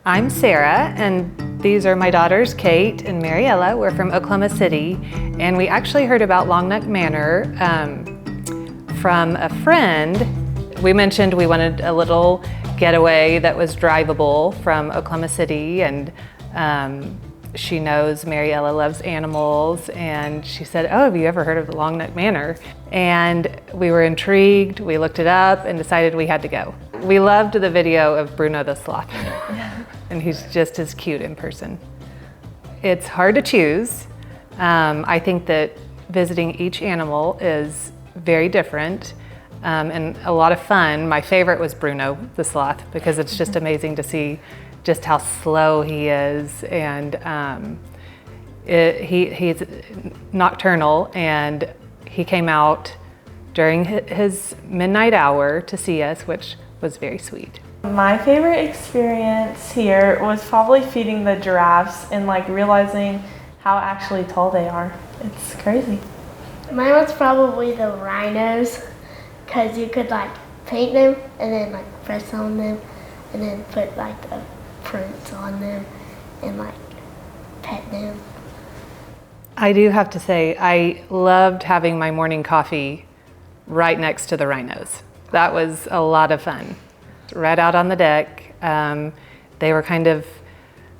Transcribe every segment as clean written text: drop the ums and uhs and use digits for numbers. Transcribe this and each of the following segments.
I'm Sarah, and these are my daughters, Kate and Mariella. We're from Oklahoma City, and we actually heard about Longneck Manor from a friend. We mentioned we wanted a little getaway that was drivable from Oklahoma City, and she knows Mariella loves animals, and she said, "Oh, have you ever heard of the Longneck Manor?" And we were intrigued. We looked it up and decided we had to go. We loved the video of Bruno the sloth, and he's just as cute in person. It's hard to choose. I think that visiting each animal is very different and a lot of fun. My favorite was Bruno the sloth because it's just amazing to see just how slow he is, and he's nocturnal, and he came out during his midnight hour to see us, which was very sweet. My favorite experience here was probably feeding the giraffes and realizing how actually tall they are. It's crazy. Mine was probably the rhinos, because you could paint them and then press on them and then put the prints on them and pet them. I do have to say, I loved having my morning coffee right next to the rhinos. That was a lot of fun. Right out on the deck. They were kind of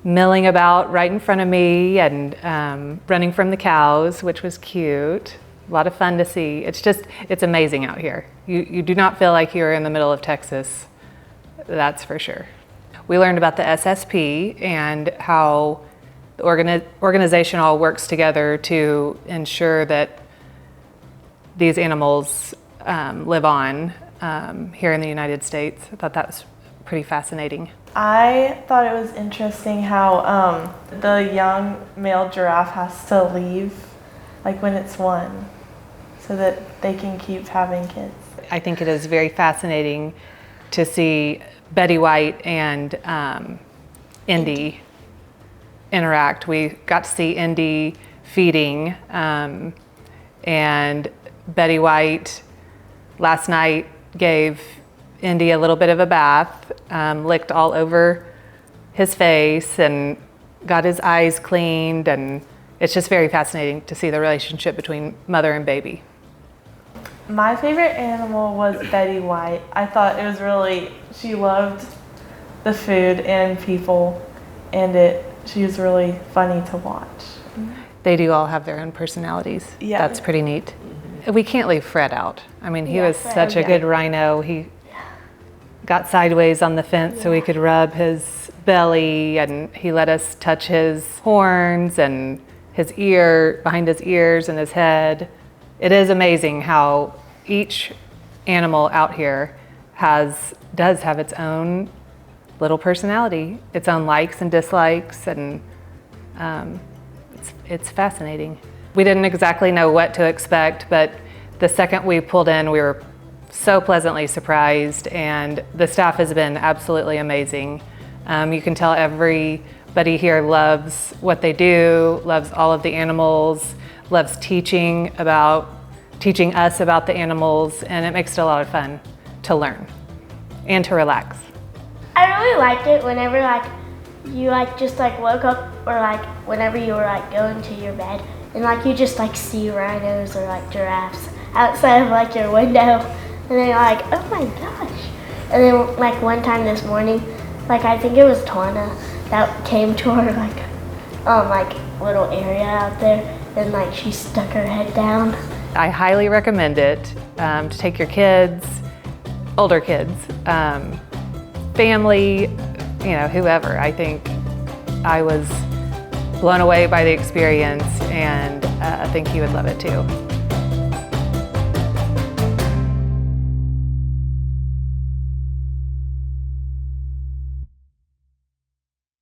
milling about right in front of me and running from the cows, which was cute. A lot of fun to see. It's amazing out here. You do not feel like you're in the middle of Texas, that's for sure. We learned about the SSP and how the organization all works together to ensure that these animals live on here in the United States. I thought that was pretty fascinating. I thought it was interesting how the young male giraffe has to leave when it's one so that they can keep having kids. I think it is very fascinating to see Betty White and Indy interact. We got to see Indy feeding, and Betty White last night gave Indy a little bit of a bath, licked all over his face and got his eyes cleaned, and it's just very fascinating to see the relationship between mother and baby. My favorite animal was Betty White. I thought it was she loved the food and people, and she was really funny to watch. They do all have their own personalities. Yeah. That's pretty neat. We can't leave Fred out. I mean, he was such a good rhino. He got sideways on the fence so we could rub his belly, and he let us touch his horns and his ear, behind his ears and his head. It is amazing how each animal out here does have its own little personality, its own likes and dislikes, and it's fascinating. We didn't exactly know what to expect, but the second we pulled in, we were so pleasantly surprised, and the staff has been absolutely amazing. You can tell everybody here loves what they do, loves all of the animals, loves teaching us about the animals, and it makes it a lot of fun to learn and to relax. I really liked it whenever you just woke up, or whenever you were going to your bed, and you just see rhinos or giraffes outside of your window, and then you're oh my gosh. And then one time this morning, I think it was Twana that came to our little area out there, and she stuck her head down. I highly recommend it to take your kids, older kids, family, whoever. I think I was blown away by the experience, and I think you would love it too.